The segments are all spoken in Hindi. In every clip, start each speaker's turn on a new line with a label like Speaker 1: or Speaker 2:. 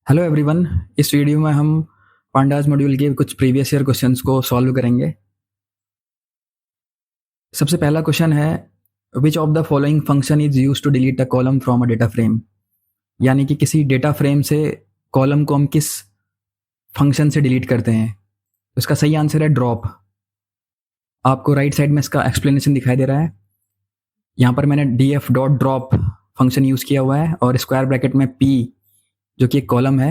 Speaker 1: Hello everyone. इस वीडियो में हम पांडास मॉड्यूल के कुछ प्रीवियस ईयर क्वेश्चंस को सॉल्व करेंगे। सबसे पहला क्वेश्चन है, which of the following function is use to delete a column from a data frame. यानी कि किसी डेटा फ्रेम से कॉलम को हम किस फंक्शन से डिलीट करते हैं। तो इसका सही आंसर है ड्रॉप। आपको राइट साइड में इसका एक्सप्लेनेशन दिखाई दे रहा है। यहाँ पर मैंने df dot drop function use किया हुआ है और स्क्वायर ब्रैकेट में p जो कि एक कॉलम है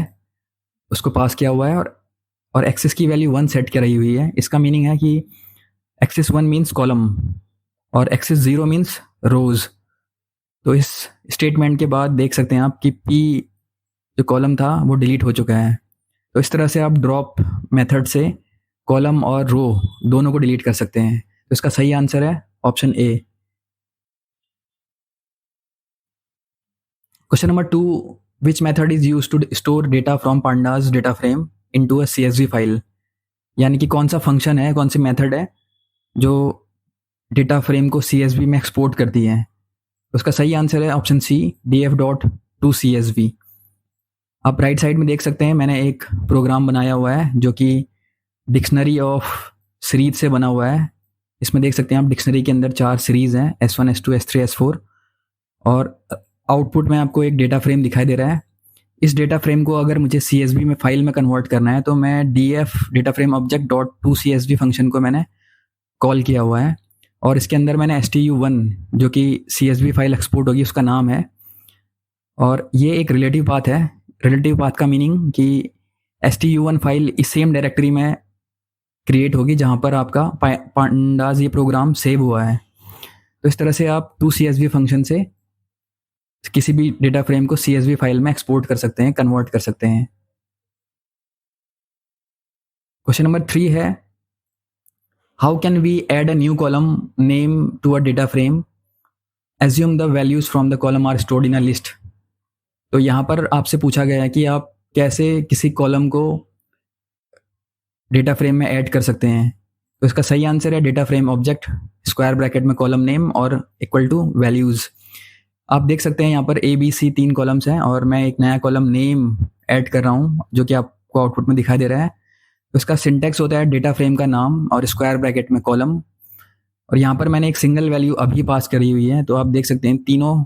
Speaker 1: उसको पास किया हुआ है और एक्सिस की वैल्यू 1 सेट कराई हुई है। इसका मीनिंग है कि एक्सिस 1 मीन्स कॉलम और एक्सिस 0 मीन्स रोज। तो इस स्टेटमेंट के बाद देख सकते हैं आप कि p जो कॉलम था वो डिलीट हो चुका है। तो इस तरह से आप ड्रॉप मेथड से कॉलम और रो दोनों को डिलीट कर सकते हैं। तो इसका सही आंसर है option A. Question number 2, which method is use to store data from pandas data frame into a CSV file. यानी कि कौन सा फंक्शन है, कौन सी मेथड है जो डेटा फ्रेम को CSV में एक्सपोर्ट करती है। उसका सही आंसर है option C, df dot to CSV। आप राइट साइड में देख सकते हैं मैंने एक प्रोग्राम बनाया हुआ है जो कि डिक्शनरी ऑफ सीरीज से बना हुआ है। इसमें देख सकते हैं आप डिक्शनरी के अंदर 4 सीरीज हैं, S1 S2 S3 S4 और आउटपुट में आपको एक डेटा फ्रेम दिखाई दे रहा है। इस डेटा फ्रेम को अगर मुझे CSV में फाइल में कन्वर्ट करना है तो मैं df data frame object dot to CSV function को मैंने कॉल किया हुआ है और इसके अंदर मैंने stu1 जो कि CSV फाइल एक्सपोर्ट होगी उसका नाम है। और ये एक रिलेटिव पाथ है। रिलेटिव पाथ का मीनिंग कि stu1 फाइल इस सेम डायरेक्टरी में क्रिएट होगी जहाँ पर आपका पांडास ये प्रोग्राम सेव हुआ है। तो इस तरह से आप टू CSV फंक्शन से किसी भी डेटा फ्रेम को CSV फाइल में एक्सपोर्ट कर सकते हैं, कन्वर्ट कर सकते हैं। क्वेश्चन नंबर 3 है, how can we add a new column name to a data frame, assume the values from the column are stored in a list. तो यहाँ पर आपसे पूछा गया है कि आप कैसे किसी कॉलम को डेटा फ्रेम में ऐड कर सकते हैं। तो इसका सही आंसर है data frame object square bracket में कॉलम नेम और इक्वल टू वैल्यूज। आप देख सकते हैं यहाँ पर ABC 3 कॉलम्स हैं और मैं एक नया कॉलम नेम ऐड कर रहा हूँ जो कि आपको आउटपुट में दिखाई दे रहा है। तो इसका सिंटेक्स होता है डेटा फ्रेम का नाम और स्क्वायर ब्रैकेट में कॉलम और यहाँ पर मैंने एक सिंगल वैल्यू अभी पास करी हुई है। तो आप देख सकते हैं तीनों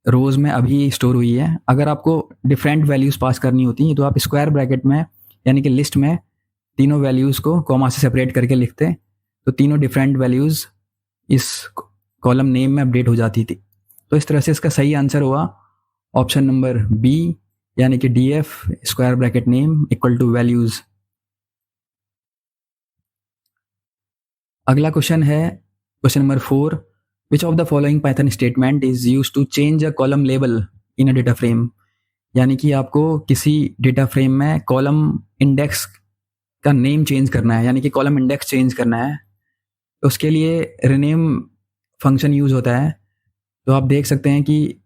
Speaker 1: रोज में अभी स्टोर हुई है। अगर आपको डिफरेंट वैल्यूज पास करनी होती हैं तो आप स्क्वायर ब्रैकेट में यानी कि लिस्ट में तीनों वैल्यूज को कॉमा से सेपरेट करके लिखते तो तीनों डिफरेंट वैल्यूज इस कॉलम नेम में अपडेट हो जाती थी। तो इस तरह से इसका सही आंसर हुआ ऑप्शन नंबर बी, यानी कि df square bracket name equal to values. अगला क्वेश्चन है question number 4, which of the following Python statement is use to change a column label in a data frame. यानी कि आपको किसी डेटा फ्रेम में कॉलम इंडेक्स का नेम चेंज करना है, यानी कि कॉलम इंडेक्स चेंज करना है। तो उसके लिए रिनेम फंक्शन यूज होता है। तो आप देख सकते हैं कि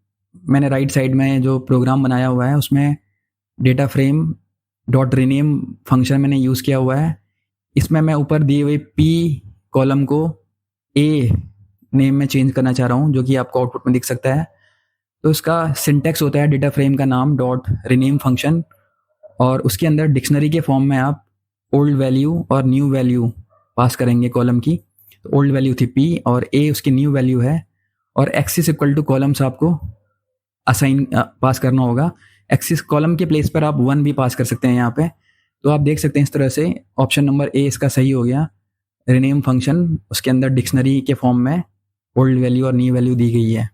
Speaker 1: मैंने राइट साइड में जो प्रोग्राम बनाया हुआ है उसमें data frame dot rename function मैंने यूज़ किया हुआ है। इसमें मैं ऊपर दिए हुए p कॉलम को a नेम में चेंज करना चाह रहा हूँ जो कि आपको आउटपुट में दिख सकता है। तो इसका सिंटेक्स होता है डेटा फ्रेम का नाम डॉट रिनेम फंक्शन और उसके अंदर डिक्शनरी के फॉर्म में आप ओल्ड वैल्यू और न्यू वैल्यू पास करेंगे कॉलम की। तो ओल्ड वैल्यू थी p और a उसकी न्यू वैल्यू है और एक्सिस इक्वल टू कॉलम्स आपको असाइन पास करना होगा। एक्सिस कॉलम के प्लेस पर आप 1 भी पास कर सकते हैं यहाँ पे। तो आप देख सकते हैं इस तरह से ऑप्शन नंबर ए इसका सही हो गया। रिनेम फंक्शन उसके अंदर डिक्शनरी के फॉर्म में ओल्ड वैल्यू और न्यू वैल्यू दी गई है।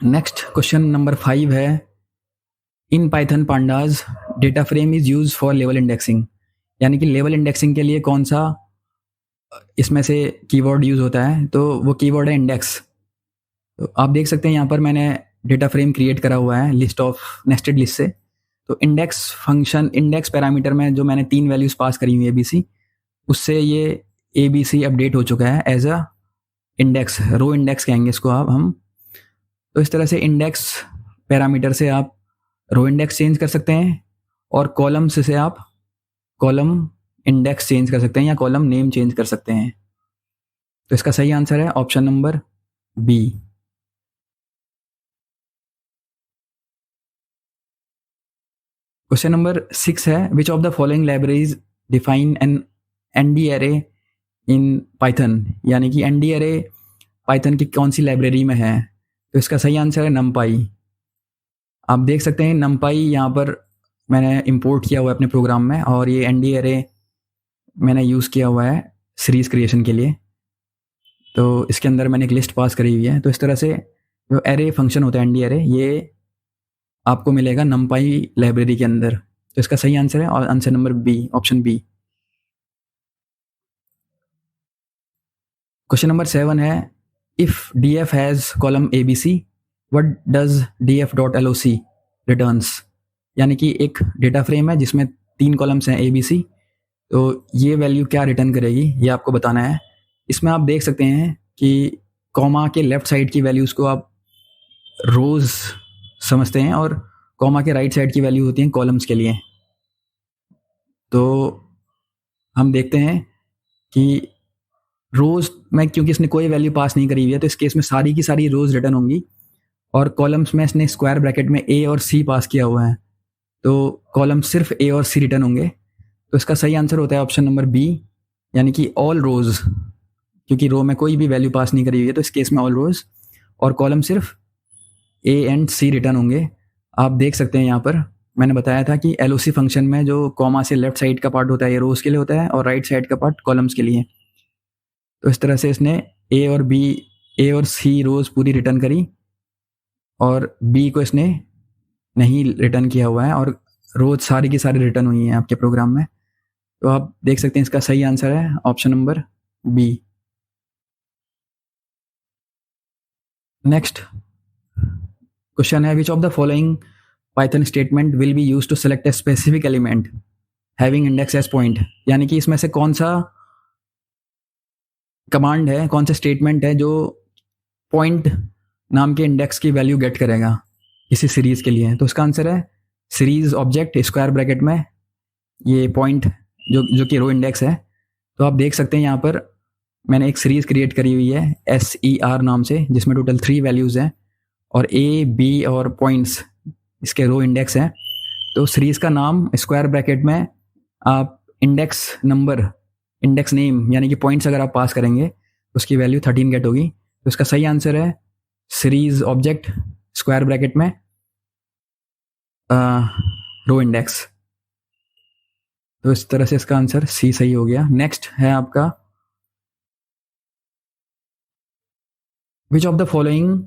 Speaker 1: नेक्स्ट क्वेश्चन नंबर 5 है, in Python pandas data frame is use for level indexing. यानी कि लेवल इंडेक्सिंग के लिए कौन सा इसमें से कीवर्ड यूज होता है। तो वो कीवर्ड है इंडेक्स। तो आप देख सकते हैं यहाँ पर मैंने डेटा फ्रेम क्रिएट करा हुआ है लिस्ट ऑफ नेस्टेड लिस्ट से। तो इंडेक्स फंक्शन इंडेक्स पैरामीटर में जो मैंने 3 वैल्यूज पास करी हुई ABC उससे ये ABC अपडेट हो चुका है as a index, row index कहेंगे इसको आप हम। तो इस तरह से इंडेक्स पैरामीटर से आप रो इंडेक्स चेंज कर सकते हैं और कॉलम से आप कॉलम इंडेक्स चेंज कर सकते हैं या कॉलम नेम चेंज कर सकते हैं। तो इसका सही आंसर है option number B. Question number 6 है, which of the following libraries define an ND array in python, यानी कि एनडी एरे पाइथन की कौन सी लाइब्रेरी में है? तो इसका सही आंसर है नमपाई। आप देख सकते हैं नमपाई यहाँ पर मैंने इंपोर्ट किया हुआ है अपने प्रोग्राम में, और ये एनडी एरे मैंने यूज़ किया हुआ है सीरीज क्रिएशन के लिए। तो इसके अंदर मैंने एक लिस्ट पास करी हुई है। तो इस तरह से जो एरे फंक्शन होता है एनडी एरे, ये आपको मिलेगा नमपाई लाइब्रेरी के अंदर। तो इसका सही आंसर है और answer number B, option B. Question number 7 है, if D F has column A B C, what does D F dot L O C returns, यानी कि एक डेटा फ्रेम है जिसमें 3 कॉलम्स हैं ए बी सी, तो ये वैल्यू क्या रिटर्न करेगी ये आपको बताना है। इसमें आप देख सकते हैं कि कॉमा के लेफ्ट साइड की वैल्यूज़ को आप रोज़ समझते हैं और कॉमा के राइट साइड की वैल्यू होती हैं कॉलम्स के लिए। तो हम देखते हैं कि रोज़ में क्योंकि इसने कोई वैल्यू पास नहीं करी हुई है, तो इस केस में सारी की सारी रोज़ रिटर्न होंगी, और कॉलम्स में इसने स्क्वायर ब्रैकेट में ए और सी पास किया हुआ है, तो कॉलम सिर्फ ए और सी रिटर्न होंगे। तो इसका सही आंसर होता है ऑप्शन नंबर बी, यानी कि ऑल रोज़, क्योंकि रो में कोई भी वैल्यू पास नहीं करी हुई है, तो इस केस में ऑल रोज़ और कॉलम सिर्फ ए एंड सी रिटर्न होंगे। आप देख सकते हैं यहाँ पर मैंने बताया था कि एल फंक्शन में जो कॉमा से लेफ्ट साइड का पार्ट होता है ये रोज़ के लिए होता है और राइट साइड का पार्ट कॉलम्स के लिए। तो इस तरह से इसने ए और बी, ए और सी रोज़ पूरी रिटर्न करी और बी को इसने नहीं रिटर्न किया हुआ है, और रोज़ सारी की सारी रिटर्न हुई हैं आपके प्रोग्राम में। तो आप देख सकते हैं इसका सही आंसर है option number B. Next question है, which of the following Python statement will be use to select a specific element having index as point, यानी कि इसमें से कौन सा कमांड है, कौन सा स्टेटमेंट है जो पॉइंट नाम के इंडेक्स की वैल्यू गेट करेगा किसी सीरीज के लिए? तो इसका आंसर है सीरीज ऑब्जेक्ट स्क्वायर ब्रैकेट में ये पॉइंट जो कि रो इंडेक्स है। तो आप देख सकते हैं यहाँ पर मैंने एक सीरीज क्रिएट करी हुई है SER नाम से, जिसमें टोटल 3 वैल्यूज़ हैं और A, B और पॉइंट्स इसके रो इंडेक्स हैं। तो सीरीज का नाम स्क्वायर ब्रैकेट में आप इंडेक्स नंबर, इंडेक्स नेम यानी कि पॉइंट्स अगर आप पास करेंगे उसकी वैल्यू 13 गेट होगी। तो इसका सही आंसर है सीरीज ऑब्जेक्ट स्क्वायर ब्रैकेट में रो इंडेक्स। तो इस तरह से इसका आंसर सी सही हो गया। नेक्स्ट है आपका, विच of the following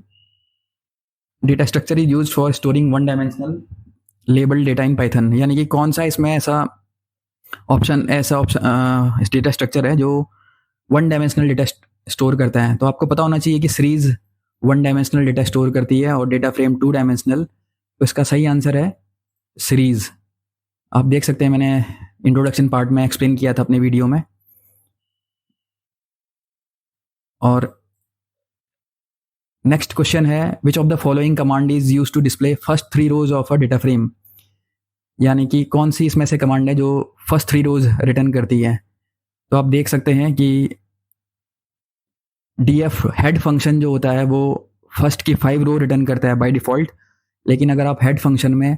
Speaker 1: data structure is use for storing one dimensional label data in python, यानी कि कौन सा इसमें ऐसा ऑप्शन डेटा स्ट्रक्चर है जो वन डायमेंशनल डेटा स्टोर करता है? तो आपको पता होना चाहिए कि series one dimensional data store करती है और डेटा फ्रेम 2 डायमेंशनल। तो इसका सही आंसर है सीरीज। आप देख सकते हैं मैंने इंट्रोडक्शन पार्ट में एक्सप्लेन किया था अपने वीडियो में। और नेक्स्ट क्वेश्चन है, which of the following command is use to display first 3 rows of a data frame, यानी कि कौन सी इसमें से कमांड है जो फर्स्ट 3 रोज रिटर्न करती है? तो आप देख सकते हैं कि df हेड फंक्शन जो होता है वो फर्स्ट की 5 रो रिटर्न करता है बाय डिफ़ॉल्ट, लेकिन अगर आप हेड फंक्शन में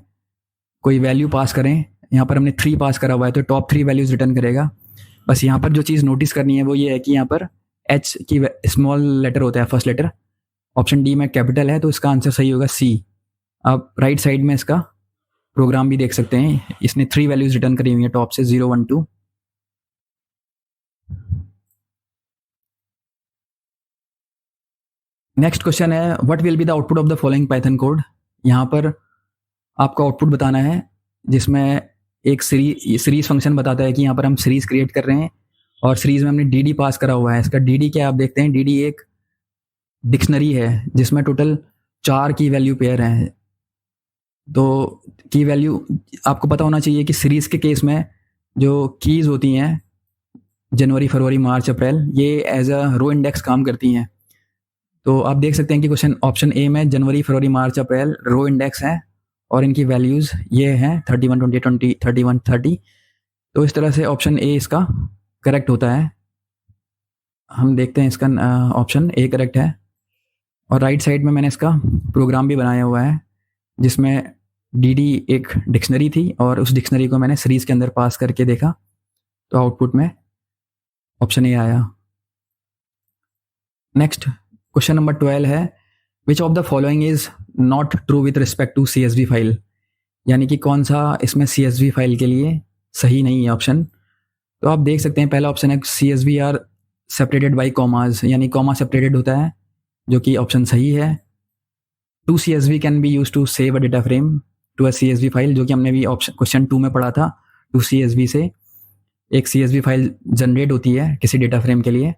Speaker 1: कोई वैल्यू पास करें, यहाँ पर हमने 3 पास करा हुआ है तो टॉप 3 वैल्यूज रिटर्न करेगा। बस यहाँ पर जो चीज़ नोटिस करनी है वो ये है कि यहाँ पर H की स्मॉल लेटर होता है फर्स्ट लेटर, ऑप्शन डी में कैपिटल है, तो इसका आंसर सही होगा सी। आप राइट साइड में इसका प्रोग्राम भी देख सकते हैं, इसने 3 वैल्यूज रिटर्न करी हुई है टॉप से 0, 1, 2। नेक्स्ट क्वेश्चन है, what will be the output of the following Python code. यहाँ पर आपको आउटपुट बताना है जिसमें एक सीरीज फंक्शन बताता है कि यहाँ पर हम सीरीज क्रिएट कर रहे हैं और सीरीज में हमने डी पास करा हुआ है। इसका डी क्या आप देखते हैं, डी एक डिक्शनरी है जिसमें टोटल 4 की वैल्यू पेयर हैं। तो की वैल्यू आपको पता होना चाहिए कि सीरीज के केस में जो कीज़ होती हैं जनवरी, फरवरी, मार्च, अप्रैल, ये एज अ रो इंडेक्स काम करती हैं। तो आप देख सकते हैं कि क्वेश्चन ऑप्शन ए में जनवरी, फरवरी, मार्च, अप्रैल रो इंडेक्स हैं और इनकी वैल्यूज़ ये हैं 31, 20, 20, 31, 30। तो इस तरह से ऑप्शन ए इसका करेक्ट होता है। हम देखते हैं इसका ऑप्शन ए करेक्ट है। और राइट साइड में मैंने इसका प्रोग्राम भी बनाया हुआ है जिसमें डी एक डिक्शनरी थी और उस डिक्शनरी को मैंने सीरीज के अंदर पास करके देखा, तो आउटपुट में ऑप्शन ए आया। नेक्स्ट क्वेश्चन नंबर 12 है, which of the following is not true with respect to CSV file, यानी कि कौन सा इसमें CSV फाइल के लिए सही नहीं है ऑप्शन। तो आप देख सकते हैं पहला ऑप्शन है CSV are separated by commas, यानी कॉमा सेपरेटेड होता है, जो कि ऑप्शन सही है। 2 CSV can be use to save a data frame to a CSV file, जो कि हमने भी ऑप्शन क्वेश्चन 2 में पढ़ा था। 2 CSV से एक CSV फाइल जनरेट होती है किसी डेटा फ्रेम के लिए।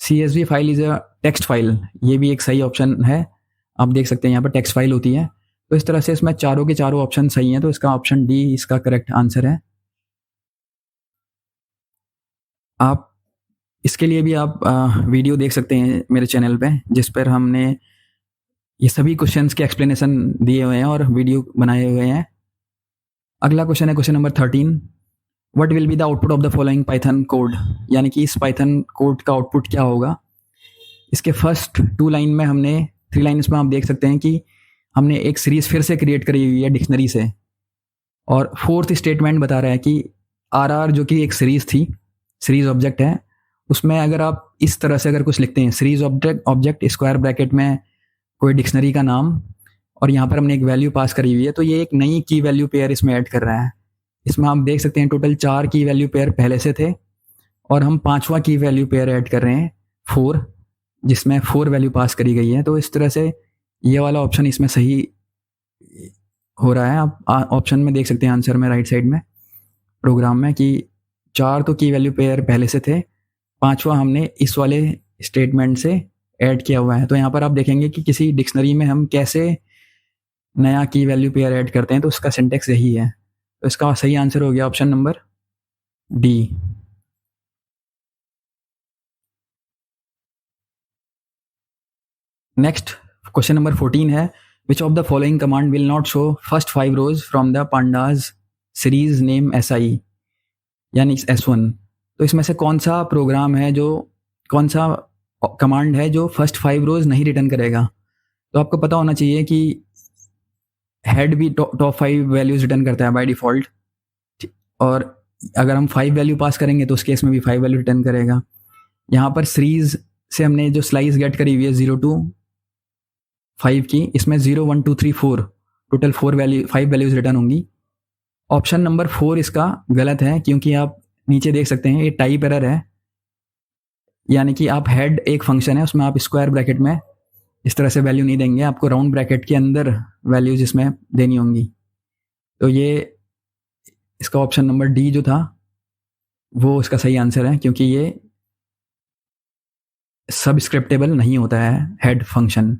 Speaker 1: CSV file is a text file, ये भी एक सही ऑप्शन है। आप देख सकते हैं यहाँ पर टेक्स्ट फाइल होती है। तो इस तरह से इसमें चारों के चारों ऑप्शन सही हैं, तो इसका ऑप्शन डी इसका करेक्ट आंसर है। आप इसके लिए भी आप वीडियो देख सकते हैं मेरे चैनल पे, जिस पर हमने ये सभी क्वेश्चंस के एक्सप्लेनेशन दिए हुए हैं और वीडियो बनाए हुए हैं। अगला क्वेश्चन है question number 13, what will be the output of the following Python code, यानी कि इस पाइथन कोड का आउटपुट क्या होगा। इसके फर्स्ट 2 लाइन में हमने 3 लाइन्स में आप देख सकते हैं कि हमने एक सीरीज फिर से क्रिएट करी हुई है डिक्शनरी से, और 4th स्टेटमेंट बता रहा है कि RR जो कि एक सीरीज थी, सीरीज ऑब्जेक्ट है, उसमें अगर आप इस तरह से अगर कुछ लिखते हैं, सीरीज ऑब्जेक्ट स्क्वायर ब्रैकेट में कोई डिक्शनरी का नाम, और यहाँ पर हमने एक वैल्यू पास करी हुई है, तो ये एक नई की वैल्यू पेयर इसमें ऐड कर रहा है। इसमें आप देख सकते हैं टोटल 4 की वैल्यू पेयर पहले से थे, और हम 5वां की वैल्यू पेयर ऐड कर रहे हैं 4, जिसमें 4 वैल्यू पास करी गई है। तो इस तरह से ये वाला ऑप्शन इसमें सही हो रहा है। आप ऑप्शन में देख सकते हैं आंसर में राइट साइड में प्रोग्राम में कि 4 तो की वैल्यू पेयर पहले से थे, 5वां हमने इस वाले स्टेटमेंट से ऐड किया हुआ है। तो यहाँ पर आप देखेंगे कि किसी डिक्शनरी में हम कैसे नया की वैल्यू पेयर ऐड करते हैं, तो उसका सिंटेक्स यही है। तो इसका सही आंसर हो गया option number D. Next question number 14 है, which of the following command will not show first 5 rows from the pandas series name SI, यानी S1। तो इसमें से कौन सा प्रोग्राम है, जो कौन सा कमांड है जो फर्स्ट 5 रोज नहीं रिटर्न करेगा। तो आपको पता होना चाहिए कि हेड भी टॉप 5 वैल्यूज रिटर्न करता है बाय डिफॉल्ट, और अगर हम 5 वैल्यू पास करेंगे तो उस केस में भी 5 वैल्यू रिटर्न करेगा। यहाँ पर सीरीज से हमने जो स्लाइस गेट करी हुई है 0 to 5 की, इसमें 0 1 2 3 4 टोटल 5 वैल्यूज रिटर्न होंगी। ऑप्शन नंबर 4 इसका गलत है, क्योंकि आप नीचे देख सकते हैं ये टाइप एरर है, यानी कि आप हेड एक फंक्शन है, उसमें आप स्क्वायर ब्रैकेट में इस तरह से वैल्यू नहीं देंगे, आपको राउंड ब्रैकेट के अंदर वैल्यूज इसमें देनी होंगी। तो ये इसका ऑप्शन नंबर डी जो था वो इसका सही आंसर है, क्योंकि ये सबस्क्रिप्टेबल नहीं होता है हेड फंक्शन।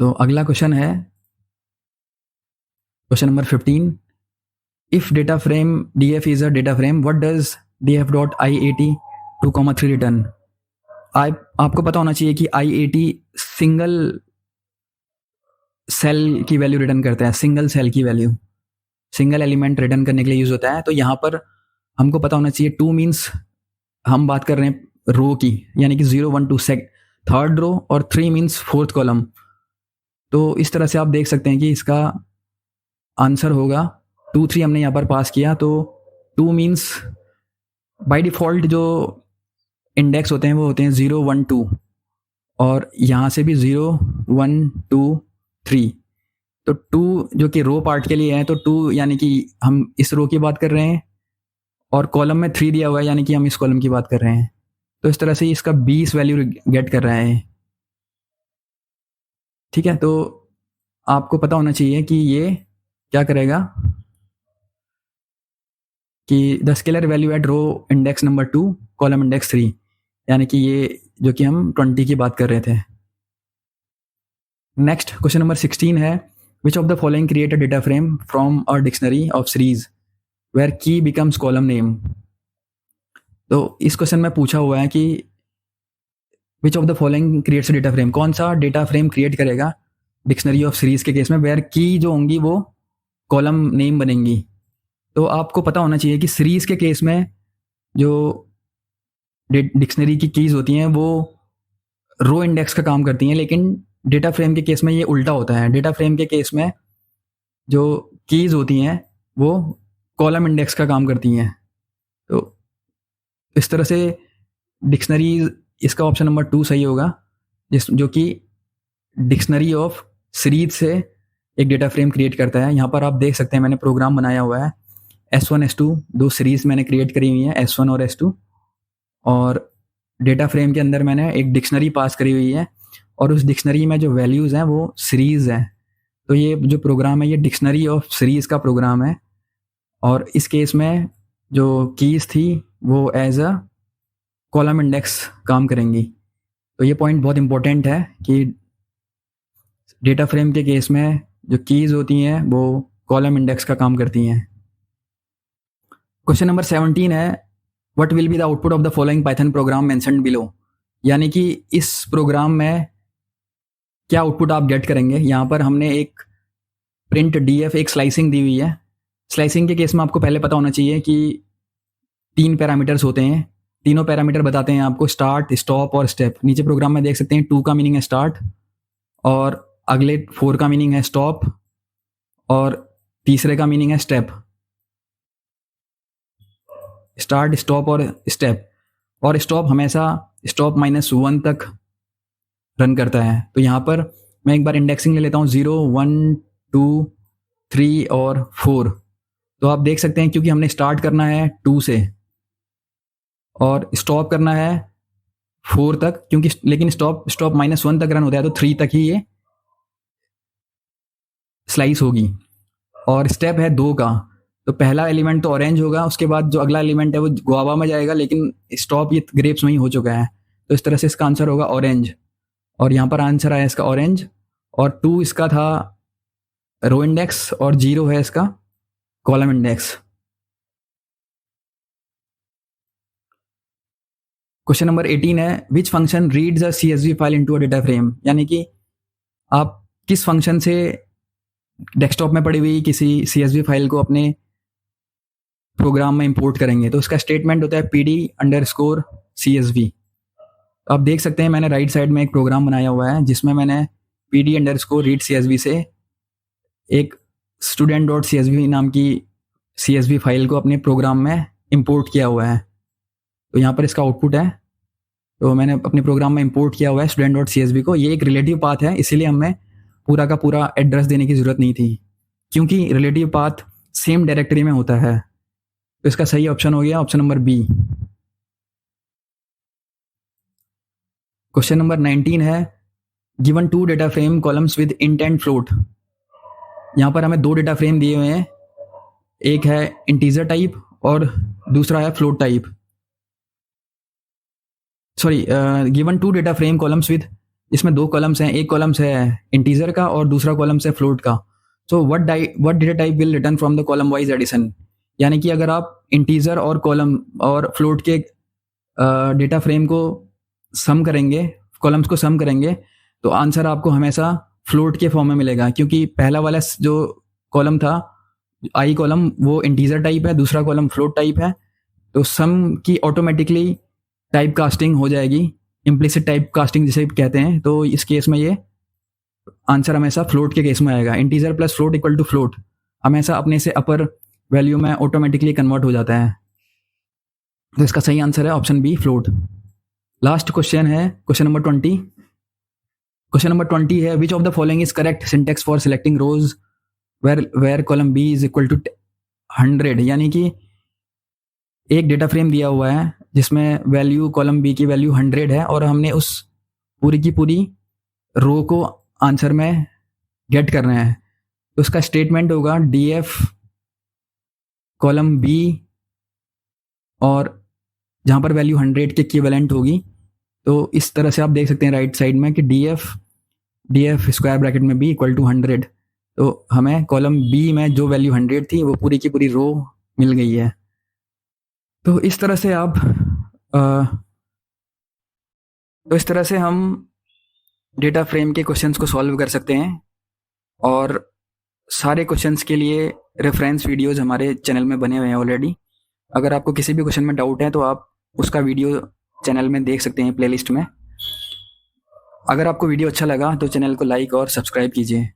Speaker 1: तो अगला क्वेश्चन है question number 15, if data frame DF is a data frame, what does DF.IAT 2,3 return. आपको पता होना चाहिए कि IAT सिंगल सेल की वैल्यू रिटर्न करता है, सिंगल सेल की वैल्यू, सिंगल एलिमेंट रिटर्न करने के लिए यूज होता है। तो यहाँ पर हमको पता होना चाहिए 2 मीन्स हम बात कर रहे हैं रो की, यानी कि 0 1 2 थर्ड रो, और 3 मीन्स 4th कॉलम। तो इस तरह से आप देख सकते हैं कि इसका आंसर होगा 2 3 हमने यहाँ पर पास किया, तो 2 मीन्स बाय डिफॉल्ट जो इंडेक्स होते हैं वो होते हैं 0 1 2, और यहाँ से भी 0 1 2 3। तो 2 जो कि रो पार्ट के लिए है, तो 2 यानी कि हम इस रो की बात कर रहे हैं, और कॉलम में 3 दिया हुआ है, यानी कि हम इस कॉलम की बात कर रहे हैं। तो इस तरह से इसका 20 वैल्यू गेट कर रहा है। ठीक है, तो आपको पता होना चाहिए कि ये क्या करेगा कि the scalar value at row index number 2 column index 3, यानी कि ये जो कि हम 20 की बात कर रहे थे। नेक्स्ट क्वेश्चन नंबर 16 है, which of the following create a data frame from a dictionary of series where key becomes column name. तो इस क्वेश्चन में पूछा हुआ है कि which of the following creates data frame, कौन सा डेटा फ्रेम क्रिएट करेगा डिक्शनरी ऑफ सीरीज के केस में, वेयर की जो होंगी वो कॉलम नेम बनेंगी। तो आपको पता होना चाहिए कि सीरीज के केस में जो डिक्शनरी की कीज होती हैं वो रो इंडेक्स का काम करती हैं, लेकिन डेटा फ्रेम के केस में ये उल्टा होता है। डेटा फ्रेम के केस में जो कीज़ होती हैं वो कॉलम इंडेक्स का काम करती हैं। तो इस तरह से डिक्शनरी, इसका ऑप्शन नंबर 2 सही होगा, जो कि डिक्शनरी ऑफ सीरीज से एक डेटा फ्रेम क्रिएट करता है। यहाँ पर आप देख सकते हैं मैंने प्रोग्राम बनाया हुआ है, S1 S2 दो सीरीज मैंने क्रिएट करी हुई है, S1 और S2, और डेटा फ्रेम के अंदर मैंने एक डिक्शनरी पास करी हुई है और उस डिक्शनरी में जो वैल्यूज़ हैं वो सीरीज़ हैं। तो ये जो प्रोग्राम है ये डिक्शनरी ऑफ सीरीज़ का प्रोग्राम है, और इस केस में जो कीज़ थी वो एज अ कॉलम इंडेक्स काम करेंगी। तो ये पॉइंट बहुत इंपॉर्टेंट है कि डेटा फ्रेम के केस में जो कीज़ होती हैं वो कॉलम इंडेक्स का काम करती हैं। क्वेश्चन नंबर 17 है, what will be the output of the following Python programme mentioned below. यानी कि इस प्रोग्राम में क्या आउटपुट आप गेट करेंगे। यहाँ पर हमने एक प्रिंट df एक स्लाइसिंग दी हुई है। स्लाइसिंग के केस में आपको पहले पता होना चाहिए कि 3 पैरामीटर्स होते हैं। तीनों पैरामीटर बताते हैं आपको स्टार्ट, स्टॉप और स्टेप। नीचे प्रोग्राम में देख सकते हैं 2 का मीनिंग है स्टार्ट, और अगले 4 का मीनिंग है स्टॉप, और तीसरे का मीनिंग है स्टेप। स्टार्ट, स्टॉप और स्टेप, और स्टॉप हमेशा स्टॉप -1 तक रन करता है। तो यहाँ पर मैं एक बार इंडेक्सिंग ले लेता हूँ, 0 1 2 3 और 4। तो आप देख सकते हैं क्योंकि हमने स्टार्ट करना है 2 से और स्टॉप करना है 4 तक, क्योंकि लेकिन स्टॉप -1 तक रन होता है तो 3 तक ही ये स्लाइस होगी। और स्टेप है 2 का, तो पहला एलिमेंट तो ऑरेंज होगा, उसके बाद जो अगला एलिमेंट है वो गुआवा में जाएगा, लेकिन स्टॉप ये ग्रेप्स में ही हो चुका है। तो इस तरह से इसका आंसर होगा ऑरेंज, और यहाँ पर आंसर आया इसका ऑरेंज। और 2 इसका था रो इंडेक्स और 0 है इसका कॉलम इंडेक्स। क्वेश्चन नंबर 18 है, which function reads a CSV file into a data frame. यानी कि आप किस फंक्शन से डेस्कटॉप में पड़ी हुई किसी CSV फाइल को अपने प्रोग्राम में इंपोर्ट करेंगे। तो इसका स्टेटमेंट होता है PD_CSV। आप देख सकते हैं मैंने राइट साइड में एक प्रोग्राम बनाया हुआ है जिसमें मैंने PD_read CSV से एक student.csv नाम की CSV फाइल को अपने प्रोग्राम में इंपोर्ट किया हुआ है। तो यहाँ पर इसका आउटपुट है। तो मैंने अपने प्रोग्राम में इंपोर्ट किया हुआ है student.csv को। ये एक रिलेटिव पाथ है, इसीलिए हमें पूरा का पूरा एड्रेस देने की ज़रूरत नहीं थी, क्योंकि रिलेटिव पाथ सेम डायरेक्टरी में होता है। तो इसका सही ऑप्शन हो गया option number B. Question number 19 है, given 2 data frame columns with int and float. यहाँ पर हमें 2 डेटा फ्रेम दिए हुए हैं, एक है इंटीजर टाइप और दूसरा है float type. Sorry, given 2 data frame columns with, इसमें 2 कॉलम्स हैं, एक कॉलम्स है इंटीजर का और दूसरा कॉलम्स है फ्लोट का। So what data type will return from the column wise addition. यानी कि अगर आप इंटीजर और कॉलम और फ्लोट के डेटा फ्रेम को सम करेंगे, कॉलम्स को सम करेंगे, तो आंसर आपको हमेशा फ्लोट के फॉर्म में मिलेगा, क्योंकि पहला वाला जो कॉलम था आई कॉलम वो इंटीजर टाइप है, दूसरा कॉलम फ्लोट टाइप है। तो सम की ऑटोमेटिकली टाइप कास्टिंग हो जाएगी, इम्प्लिसिट टाइप कास्टिंग जिसे कहते हैं। तो इस केस में ये आंसर हमेशा फ्लोट के केस में आएगा। Integer plus float equal to float हमेशा अपने से अपर वैल्यू में ऑटोमेटिकली कन्वर्ट हो जाता है। तो इसका सही आंसर है option B, float. Last question है क्वेश्चन नंबर 20। क्वेश्चन नंबर 20 है, which of the following is correct syntax for selecting rows where column B is equal to 100। यानी कि एक डेटा फ्रेम दिया हुआ है जिसमें वैल्यू कॉलम बी की वैल्यू 100 है, और हमने उस पूरी की पूरी रो को आंसर में गेट करना है। तो उसका स्टेटमेंट होगा df कॉलम बी, और जहाँ पर वैल्यू 100 के इक्विवेलेंट होगी। तो इस तरह से आप देख सकते हैं राइट साइड में कि df स्क्वायर ब्रैकेट में b इक्वल टू 100। तो हमें कॉलम बी में जो वैल्यू 100 थी वो पूरी की पूरी रो मिल गई है। तो इस तरह से हम डेटा फ्रेम के क्वेश्चंस को सॉल्व कर सकते हैं, और सारे क्वेश्चंस के लिए रेफरेंस वीडियोज़ हमारे चैनल में बने हुए हैं ऑलरेडी। अगर आपको किसी भी क्वेश्चन में डाउट है तो आप उसका वीडियो चैनल में देख सकते हैं प्लेलिस्ट में। अगर आपको वीडियो अच्छा लगा तो चैनल को लाइक और सब्सक्राइब कीजिए।